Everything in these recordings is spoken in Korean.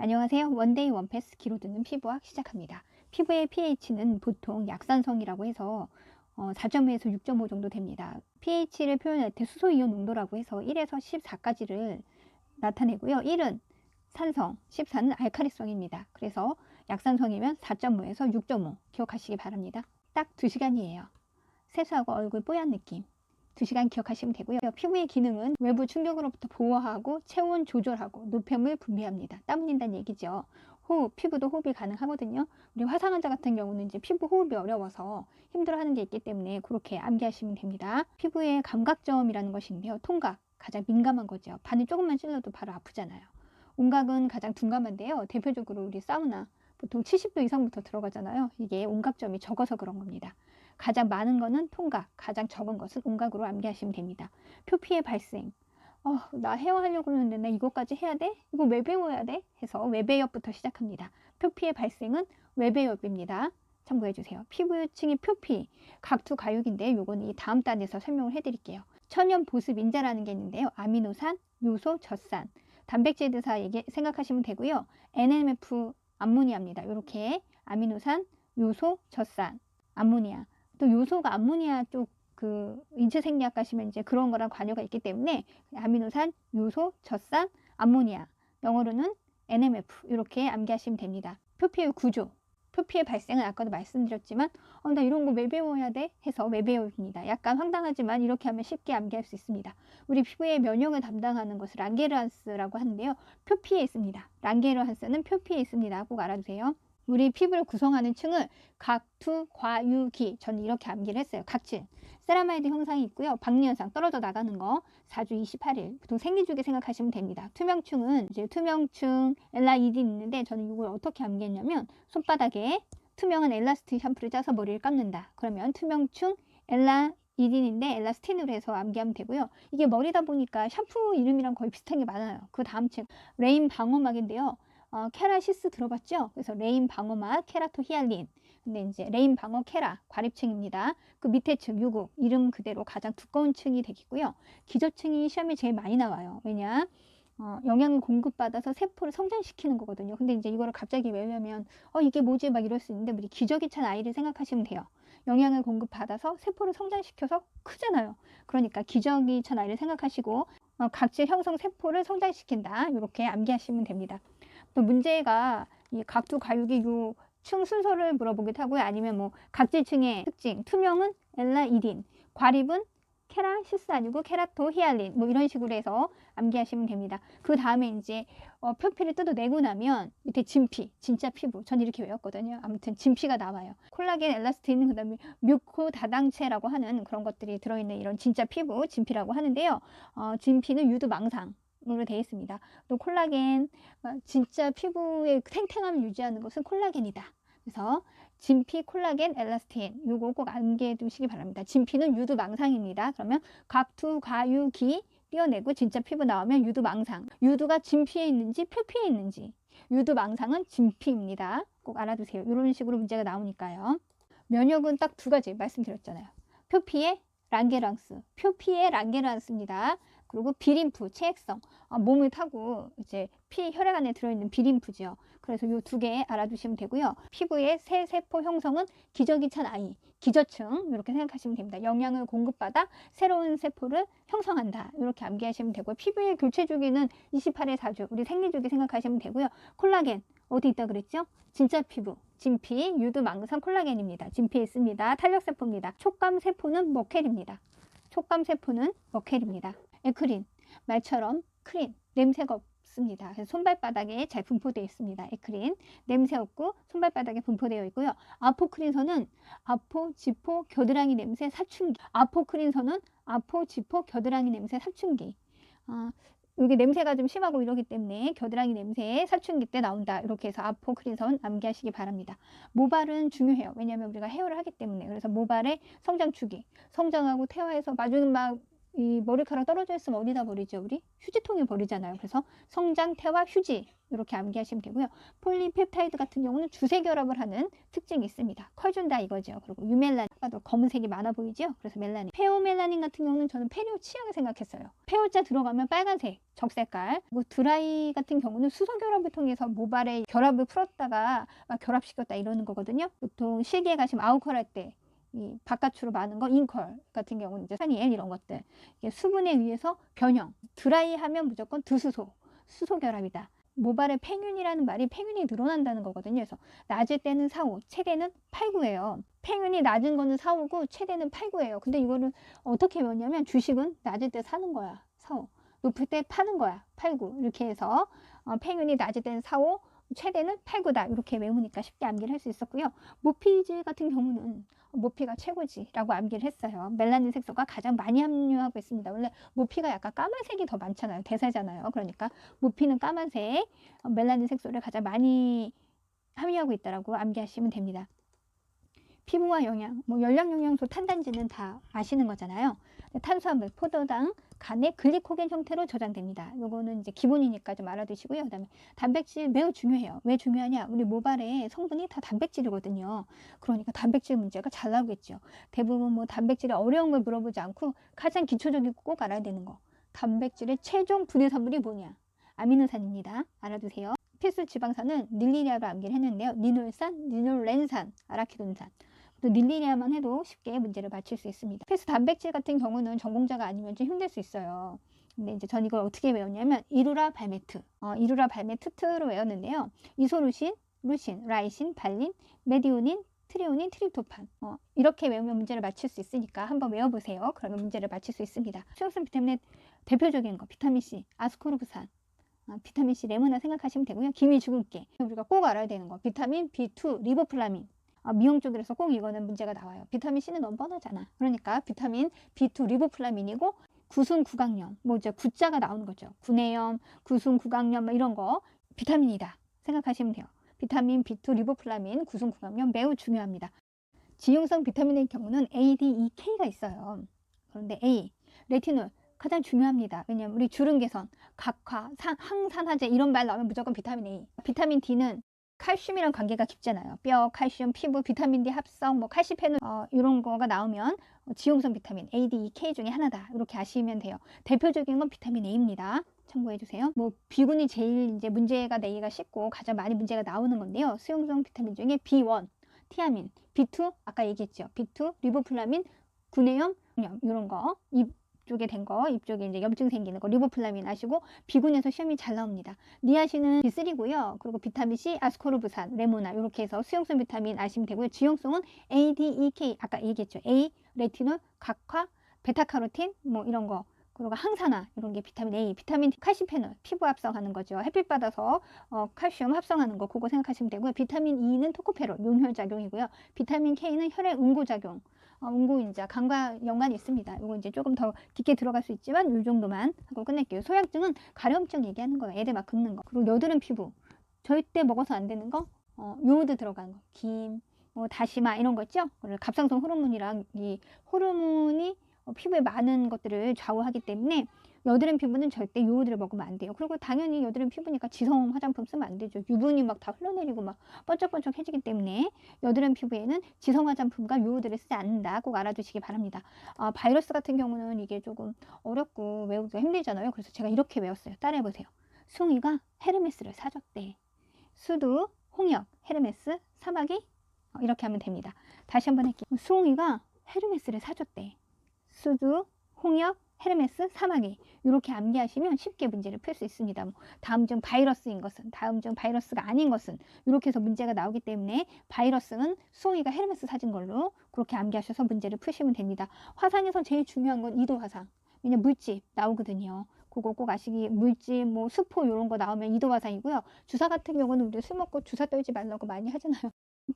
안녕하세요. 원데이 원패스 기로 듣는 피부학 시작합니다. 피부의 pH는 보통 약산성이라고 해서 4.5에서 6.5 정도 됩니다. pH를 표현할 때 수소이온 농도라고 해서 1에서 14까지를 나타내고요. 1은 산성, 14는 알칼리성입니다. 그래서 약산성이면 4.5에서 6.5 기억하시기 바랍니다. 딱 2시간이에요. 세수하고 얼굴 뽀얀 느낌. 2시간 기억하시면 되고요. 피부의 기능은 외부 충격으로부터 보호하고 체온 조절하고 노폐물 분비합니다. 땀 흘린다는 얘기죠. 호흡, 피부도 호흡이 가능하거든요. 우리 화상 환자 같은 경우는 이제 피부 호흡이 어려워서 힘들어하는 게 있기 때문에 그렇게 암기하시면 됩니다. 피부의 감각점이라는 것이 있는데요. 통각, 가장 민감한 거죠. 바늘 조금만 찔러도 바로 아프잖아요. 온각은 가장 둔감한데요. 대표적으로 우리 사우나 보통 70도 이상부터 들어가잖아요. 이게 온각점이 적어서 그런 겁니다. 가장 많은 거는 통각, 가장 적은 것은 온각으로 암기하시면 됩니다. 표피의 발생. 나 헤어하려고 그러는데 나 이것까지 해야 돼? 이거 왜 배워야 돼? 해서 외배엽부터 시작합니다. 표피의 발생은 외배엽입니다. 참고해주세요. 피부층이 표피, 각투가육인데 요건 이 다음 단에서 설명을 해드릴게요. 천연 보습 인자라는 게 있는데요. 아미노산, 요소, 젖산, 단백질 드사 생각하시면 되고요. NMF 암모니아입니다. 이렇게 아미노산, 요소, 젖산, 암모니아. 또 요소가 암모니아 쪽 그 인체 생리학 가시면 이제 그런 거랑 관여가 있기 때문에 아미노산, 요소, 젖산, 암모니아. 영어로는 NMF 이렇게 암기하시면 됩니다. 표피의 구조. 표피의 발생은 아까도 말씀드렸지만 나 이런 거 왜 배워야 돼? 해서 왜 배웁니다. 약간 황당하지만 이렇게 하면 쉽게 암기할 수 있습니다. 우리 피부의 면역을 담당하는 것을 랑게르한스라고 하는데요. 표피에 있습니다. 랑게르한스는 표피에 있습니다. 꼭 알아두세요. 우리 피부를 구성하는 층을 각투, 과유기, 저는 이렇게 암기를 했어요. 각질, 세라마이드 형상이 있고요. 박리현상 떨어져 나가는 거 4주 28일 보통 생리주기 생각하시면 됩니다. 투명층은 이제 투명층 엘라이딘 있는데 저는 이걸 어떻게 암기했냐면 손바닥에 투명한 엘라스틴 샴푸를 짜서 머리를 감는다. 그러면 투명층 엘라이딘인데 엘라스틴으로 해서 암기하면 되고요. 이게 머리다 보니까 샴푸 이름이랑 거의 비슷한 게 많아요. 그 다음 층 레인 방어막인데요. 케라시스 들어봤죠? 그래서 레인 방어막 케라토 히알린. 근데 이제 레인 방어 케라 과립층입니다. 그 밑에 층 유구 이름 그대로 가장 두꺼운 층이 되겠고요. 기저층이 시험에 제일 많이 나와요. 왜냐? 영양을 공급받아서 세포를 성장시키는 거거든요. 근데 이제 이거를 갑자기 외우면 이게 뭐지? 막 이럴 수 있는데 우리 기저귀 찬 아이를 생각하시면 돼요. 영양을 공급받아서 세포를 성장시켜서 크잖아요. 그러니까 기저귀 찬 아이를 생각하시고 각질 형성 세포를 성장시킨다. 이렇게 암기하시면 됩니다. 또 문제가 이 각두 가육의 요 층 순서를 물어보기도 하고요. 아니면 뭐 각질층의 특징, 투명은 엘라이딘, 과립은 케라시스 아니고 케라토 히알린 뭐 이런 식으로 해서 암기하시면 됩니다. 그 다음에 이제 표피를 뜯어내고 나면 밑에 진피, 진짜 피부. 전 이렇게 외웠거든요. 아무튼 진피가 나와요. 콜라겐, 엘라스틴, 그 다음에 뮤코 다당체라고 하는 그런 것들이 들어있는 이런 진짜 피부, 진피라고 하는데요. 진피는 유두망상. 으로 되어 있습니다. 또 콜라겐, 진짜 피부의 탱탱함을 유지하는 것은 콜라겐이다. 그래서 진피, 콜라겐, 엘라스틴 요거 꼭 암기해 두시기 바랍니다. 진피는 유두망상입니다. 그러면 각투, 과유기 떼어내고 진짜 피부 나오면 유두망상. 유두가 진피에 있는지 표피에 있는지. 유두망상은 진피입니다. 꼭 알아두세요. 이런 식으로 문제가 나오니까요. 면역은 딱 2가지 말씀드렸잖아요. 표피에 랑게랑스, 표피에 랑게랑스입니다. 그리고 비림프, 체액성, 몸을 타고 이제 혈액 안에 들어있는 비림프죠. 그래서 이 2개 알아두시면 되고요. 피부의 새 세포 형성은 기저귀 찬 아이, 기저층 이렇게 생각하시면 됩니다. 영양을 공급받아 새로운 세포를 형성한다. 이렇게 암기하시면 되고요. 피부의 교체 주기는 28일 4주, 우리 생리주기 생각하시면 되고요. 콜라겐 어디 있다 그랬죠? 진짜 피부. 진피, 유두망상 콜라겐입니다. 진피에 있습니다. 탄력세포입니다. 촉감세포는 머켈입니다. 촉감세포는 머켈입니다. 에크린, 말처럼 크린, 냄새가 없습니다. 그래서 손발바닥에 잘 분포되어 있습니다. 에크린, 냄새 없고 손발바닥에 분포되어 있고요. 아포크린선은 아포, 지포, 겨드랑이 냄새 사춘기. 아포크린선은 아포, 지포, 겨드랑이 냄새 사춘기. 여기 냄새가 좀 심하고 이러기 때문에 겨드랑이 냄새 사춘기 때 나온다. 이렇게 해서 아포크린선 암기하시기 바랍니다. 모발은 중요해요. 왜냐하면 우리가 헤어를 하기 때문에. 그래서 모발의 성장 주기, 성장하고 퇴화해서 마주는 막 이 머리카락 떨어져 있으면 어디다 버리죠? 우리 휴지통에 버리잖아요. 그래서 성장, 태화, 휴지 이렇게 암기하시면 되고요. 폴리펩타이드 같은 경우는 주세 결합을 하는 특징이 있습니다. 컬 준다 이거죠. 그리고 유멜라닌가 더 검은색이 많아 보이죠? 그래서 멜라닌. 페오멜라닌 같은 경우는 저는 페리오 치약을 생각했어요. 페오자 들어가면 빨간색, 적색깔. 그리고 드라이 같은 경우는 수소 결합을 통해서 모발에 결합을 풀었다가 막 결합시켰다 이러는 거거든요. 보통 실기에 가시면 아웃컬 할 때 이 바깥으로 많은 거 인컬 같은 경우는 이제 산이엘 이런 것들 수분에 의해서 변형. 드라이 하면 무조건 드수소, 수소 결합이다. 모발의 팽윤이라는 말이 팽윤이 늘어난다는 거거든요. 그래서 낮을 때는 4호, 최대는 8구예요. 팽윤이 낮은 거는 4호고 최대는 8구예요. 근데 이거를 어떻게 외웠냐면 주식은 낮을 때 사는 거야. 4호. 높을 때 파는 거야. 8구. 이렇게 해서 팽윤이 낮을 때는 4호, 최대는 8구다. 이렇게 외우니까 쉽게 암기를 할 수 있었고요. 모피질 같은 경우는 모피가 최고지라고 암기를 했어요. 멜라닌 색소가 가장 많이 함유하고 있습니다. 원래 모피가 약간 까만색이 더 많잖아요. 대사잖아요. 그러니까 모피는 까만색, 멜라닌 색소를 가장 많이 함유하고 있다라고 암기하시면 됩니다. 피부와 영양, 뭐 열량 영양소, 탄단지는 다 아시는 거잖아요. 탄수화물, 포도당, 간의 글리코겐 형태로 저장됩니다. 요거는 이제 기본이니까 좀 알아두시고요. 그다음에 단백질 매우 중요해요. 왜 중요하냐? 우리 모발의 성분이 다 단백질이거든요. 그러니까 단백질 문제가 잘 나오겠죠. 대부분 뭐 단백질에 어려운 걸 물어보지 않고 가장 기초적인 거 꼭 알아야 되는 거. 단백질의 최종 분해산물이 뭐냐? 아미노산입니다. 알아두세요. 필수 지방산은 닐리리아로 암기를 했는데요. 니놀산, 니놀렌산, 아라키돈산. 또 닐리리아만 해도 쉽게 문제를 맞출 수 있습니다. 필수 단백질 같은 경우는 전공자가 아니면 좀 힘들 수 있어요. 근데 이제 전 이걸 어떻게 외웠냐면 이루라 발메트, 이루라 발메트트로 외웠는데요. 이소루신, 루신, 라이신, 발린, 메디오닌, 트리오닌, 트립토판 이렇게 외우면 문제를 맞출 수 있으니까 한번 외워보세요. 그러면 문제를 맞출 수 있습니다. 수용성 비타민의 대표적인 거 비타민C, 아스코르브산, 비타민C 레모나 생각하시면 되고요. 기미 죽을게 우리가 꼭 알아야 되는 거 비타민 B2 리보플라민 미용 쪽이라서 꼭 이거는 문제가 나와요. 비타민C는 너무 뻔하잖아. 그러니까 비타민 B2 리보플라민이고 구순 구강염 뭐 이제 구자가 나오는 거죠. 구내염, 구순 구강염 뭐 이런 거 비타민이다 생각하시면 돼요. 비타민 B2 리보플라민, 구순 구강염 매우 중요합니다. 지용성 비타민의 경우는 A, D, E, K가 있어요. 그런데 A, 레티놀 가장 중요합니다. 왜냐하면 우리 주름 개선, 각화, 항산화제 이런 말 나오면 무조건 비타민 A. 비타민 D는 칼슘이랑 관계가 깊잖아요. 뼈, 칼슘, 피부, 비타민 D 합성, 뭐 칼시페놀 이런 거가 나오면 지용성 비타민 A, D, E, K 중에 하나다. 이렇게 아시면 돼요. 대표적인 건 비타민 A입니다. 참고해 주세요. 뭐 B군이 제일 이제 문제가 내기가 쉽고 가장 많이 문제가 나오는 건데요. 수용성 비타민 중에 B1, 티아민, B2 아까 얘기했죠. B2, 리보플라민, 구내염, 이런 거. 쪽에 된 거, 입쪽에 이제 염증 생기는 거, 리보플라민 아시고 B군에서 시험이 잘 나옵니다. 니아신은 B3고요. 그리고 비타민C, 아스코르브산, 레모나 이렇게 해서 수용성 비타민 아시면 되고요. 지용성은 A, D, E, K 아까 얘기했죠. A, 레티놀, 각화, 베타카로틴 뭐 이런 거. 그리고 항산화 이런 게 비타민 A, 비타민 D, 칼슘페놀 피부 합성하는 거죠. 햇빛 받아서 칼슘 합성하는 거 그거 생각하시면 되고요. 비타민 E는 토코페롤 용혈작용이고요. 비타민 K는 혈액 응고작용. 응고인자, 간과 연관이 있습니다. 이거 이제 조금 더 깊게 들어갈 수 있지만 이 정도만 하고 끝낼게요. 소약증은 가려움증 얘기하는 거예요. 애들 막 긁는 거. 그리고 여드름 피부 절대 먹어서 안 되는 거, 요오드 들어간 거, 김, 뭐 다시마 이런 거 있죠. 갑상선 호르몬이랑 이 호르몬이 피부에 많은 것들을 좌우하기 때문에 여드름 피부는 절대 요오드를 먹으면 안 돼요. 그리고 당연히 여드름 피부니까 지성 화장품 쓰면 안 되죠. 유분이 막 다 흘러내리고 막 번쩍번쩍해지기 때문에 여드름 피부에는 지성 화장품과 요오드를 쓰지 않는다. 꼭 알아두시기 바랍니다. 바이러스 같은 경우는 이게 조금 어렵고 외우기가 힘들잖아요. 그래서 제가 이렇게 외웠어요. 따라해보세요. 숭이가 헤르메스를 사줬대. 수두, 홍역, 헤르메스, 사마귀 이렇게 하면 됩니다. 다시 한번 할게요. 숭이가 헤르메스를 사줬대. 수두, 홍역, 헤르메스, 사마귀 이렇게 암기하시면 쉽게 문제를 풀 수 있습니다. 뭐 다음 중 바이러스인 것은, 다음 중 바이러스가 아닌 것은 이렇게 해서 문제가 나오기 때문에 바이러스는 수홍이가 헤르메스 사준 걸로 그렇게 암기하셔서 문제를 푸시면 됩니다. 화상에서 제일 중요한 건 이도 화상. 왜냐면 물집 나오거든요. 그거 꼭 아시기 물집, 뭐 수포 이런 거 나오면 이도 화상이고요. 주사 같은 경우는 우리 술 먹고 주사 떨지 말라고 많이 하잖아요.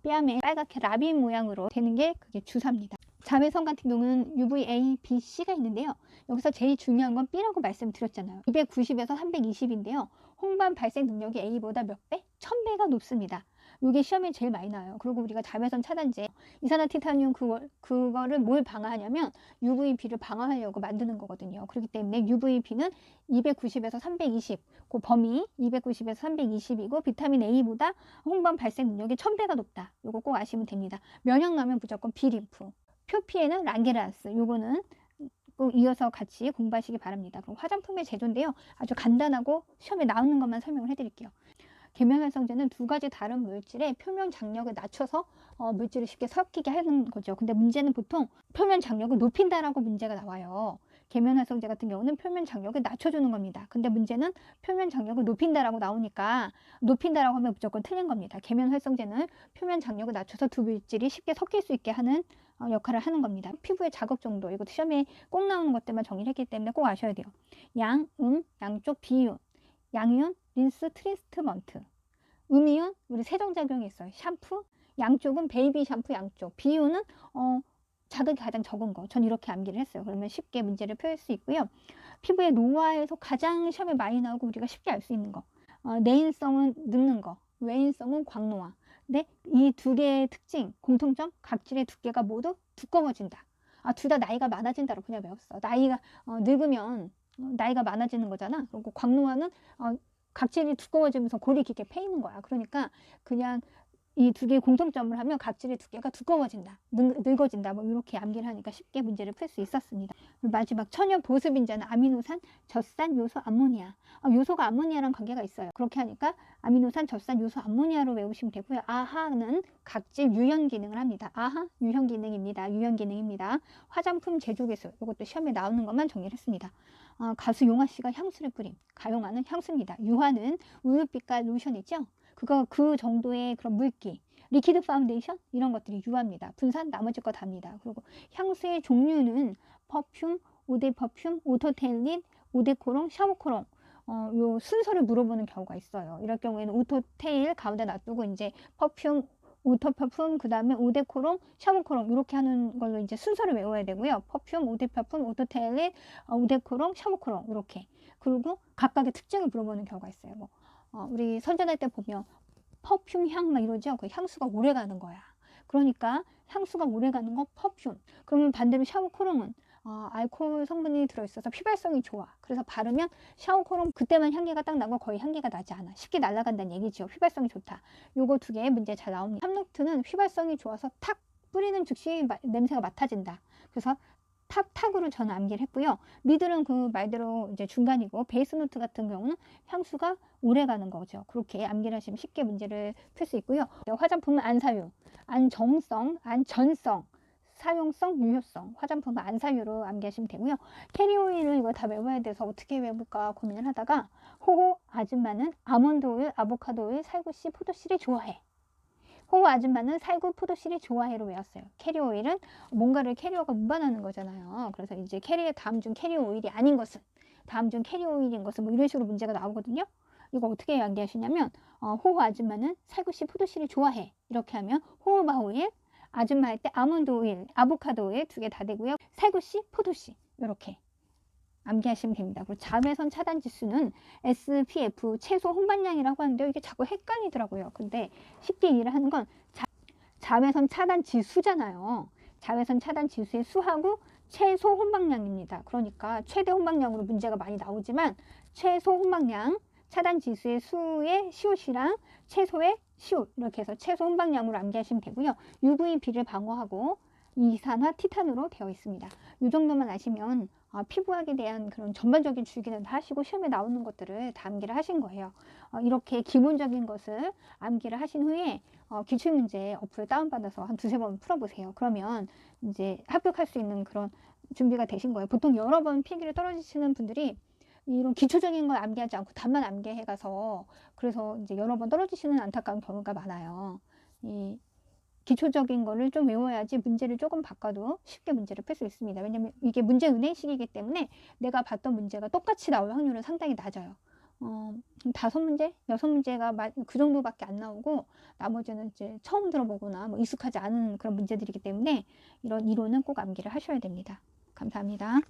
뺨에 빨갛게 라빈 모양으로 되는 게 그게 주사입니다. 자외선 같은 경우는 UVA, B, C가 있는데요. 여기서 제일 중요한 건 B라고 말씀드렸잖아요. 290에서 320인데요. 홍반 발생 능력이 A보다 몇 배? 1000배가 높습니다. 이게 시험에 제일 많이 나와요. 그리고 우리가 자외선 차단제, 이산화티타늄 그거를 뭘 방어하냐면 UVB를 방어하려고 만드는 거거든요. 그렇기 때문에 UVB는 290에서 320, 그 범위 290에서 320이고 비타민 A보다 홍반 발생 능력이 1000배가 높다. 요거 꼭 아시면 됩니다. 면역라면 무조건 비림프. 표피에는 랑게라스. 요거는 꼭 이어서 같이 공부하시기 바랍니다. 그럼 화장품의 제조인데요. 아주 간단하고 시험에 나오는 것만 설명을 해드릴게요. 계면활성제는 두 가지 다른 물질의 표면 장력을 낮춰서 물질을 쉽게 섞이게 하는 거죠. 근데 문제는 보통 표면 장력을 높인다라고 문제가 나와요. 계면활성제 같은 경우는 표면 장력을 낮춰주는 겁니다. 근데 문제는 표면 장력을 높인다라고 나오니까 높인다라고 하면 무조건 틀린 겁니다. 계면활성제는 표면 장력을 낮춰서 두 물질이 쉽게 섞일 수 있게 하는 역할을 하는 겁니다. 피부의 자극 정도, 이것도 시험에 꼭 나오는 것들만 정리를 했기 때문에 꼭 아셔야 돼요. 양, 양쪽 비이온, 양이온, 린스 트리트먼트. 음이온, 우리 세정작용이 있어요. 샴푸, 양쪽은 베이비 샴푸 양쪽. 비이온은 자극이 가장 적은 거. 전 이렇게 암기를 했어요. 그러면 쉽게 문제를 펼 수 있고요. 피부의 노화에서 가장 시험에 많이 나오고 우리가 쉽게 알 수 있는 거. 내인성은 늙는 거, 외인성은 광노화. 근데 이 두 개의 특징, 공통점, 각질의 두께가 모두 두꺼워진다. 둘 다 나이가 많아진다로 그냥 외웠어. 나이가 늙으면 나이가 많아지는 거잖아. 그리고 광노화는 각질이 두꺼워지면서 골이 깊게 패이는 거야. 그러니까 그냥 이 두 개의 공통점을 하면 각질의 두께가 두꺼워진다, 늙어진다, 뭐 이렇게 암기를 하니까 쉽게 문제를 풀 수 있었습니다. 마지막 천연 보습인자는 아미노산, 젖산, 요소, 암모니아. 요소가 암모니아랑 관계가 있어요. 그렇게 하니까 아미노산, 젖산, 요소, 암모니아로 외우시면 되고요. 아하는 각질 유연 기능을 합니다. 아하 유연 기능입니다. 유연 기능입니다. 화장품 제조 기술, 이것도 시험에 나오는 것만 정리를 했습니다. 가수 용화 씨가 향수를 뿌림. 가용화는 향수입니다. 유화는 우유빛깔 로션이죠. 그 정도의 그런 물기, 리퀴드 파운데이션 이런 것들이 유화입니다. 분산 나머지 거 답니다. 그리고 향수의 종류는 퍼퓸, 오데 퍼퓸, 오토텔린, 오데코롱, 샤워코롱. 요 순서를 물어보는 경우가 있어요. 이럴 경우에는 오토테일 가운데 놔두고 이제 퍼퓸, 오토 퍼퓸, 그 다음에 오데코롱, 샤워코롱 이렇게 하는 걸로 이제 순서를 외워야 되고요. 퍼퓸, 오데 퍼퓸, 오토텔린, 오데코롱, 샤워코롱 이렇게. 그리고 각각의 특징을 물어보는 경우가 있어요. 뭐 우리 선전할 때 보면 퍼퓸 향 막 이러죠. 그 향수가 오래 가는 거야. 그러니까 향수가 오래 가는 거 퍼퓸. 그러면 반대로 샤워코롱은 알코올 성분이 들어있어서 휘발성이 좋아. 그래서 바르면 샤워코롱 그때만 향기가 딱 나고 거의 향기가 나지 않아. 쉽게 날아간다는 얘기죠. 휘발성이 좋다. 요거 두 개 문제 잘 나옵니다. 탑노트는 휘발성이 좋아서 탁 뿌리는 즉시 냄새가 맡아진다. 그래서 탁으로 저는 암기를 했고요. 미들은 그 말대로 이제 중간이고 베이스 노트 같은 경우는 향수가 오래 가는 거죠. 그렇게 암기를 하시면 쉽게 문제를 풀 수 있고요. 화장품은 안사유, 안정성, 안전성, 사용성, 유효성. 화장품은 안사유로 암기하시면 되고요. 캐리오일을 이거 다 외워야 돼서 어떻게 외울까 고민을 하다가 호호 아줌마는 아몬드 오일, 아보카도 오일, 살구씨, 포도씨를 좋아해. 호우 아줌마는 살구 포도씨를 좋아해로 외웠어요. 캐리어 오일은 뭔가를 캐리어가 운반하는 거잖아요. 그래서 이제 캐리어 다음 중 캐리어 오일이 아닌 것은, 다음 중 캐리어 오일인 것은 뭐 이런 식으로 문제가 나오거든요. 이거 어떻게 암기하시냐면 호우 아줌마는 살구씨 포도씨를 좋아해. 이렇게 하면 호우바 오일, 아줌마 할 때 아몬드 오일, 아보카도 오일 두 개 다 되고요. 살구씨, 포도씨 이렇게 암기하시면 됩니다. 그리고 자외선 차단 지수는 SPF 최소 혼반량이라고 하는데요. 이게 자꾸 헷갈리더라고요. 근데 쉽게 이해를 하는 건 자외선 차단 지수잖아요. 자외선 차단 지수의 수하고 최소 혼방량입니다. 그러니까 최대 혼방량으로 문제가 많이 나오지만 최소 혼방량, 차단 지수의 수의 시옷이랑 최소의 시옷 이렇게 해서 최소 혼방량으로 암기하시면 되고요. UVB를 방어하고 이산화 티탄으로 되어 있습니다. 이 정도만 아시면 피부학에 대한 그런 전반적인 줄기는 다 하시고 시험에 나오는 것들을 다 암기를 하신 거예요. 이렇게 기본적인 것을 암기를 하신 후에 기출문제 어플 다운받아서 한 두세 번 풀어보세요. 그러면 이제 합격할 수 있는 그런 준비가 되신 거예요. 보통 여러 번 필기를 떨어지시는 분들이 이런 기초적인 걸 암기하지 않고 답만 암기해가서 그래서 이제 여러 번 떨어지시는 안타까운 경우가 많아요. 이 기초적인 거를 좀 외워야지 문제를 조금 바꿔도 쉽게 문제를 풀 수 있습니다. 왜냐면 이게 문제 은행식이기 때문에 내가 봤던 문제가 똑같이 나올 확률은 상당히 낮아요. 5문제, 6문제가 그 정도밖에 안 나오고 나머지는 이제 처음 들어보거나 뭐 익숙하지 않은 그런 문제들이기 때문에 이런 이론은 꼭 암기를 하셔야 됩니다. 감사합니다.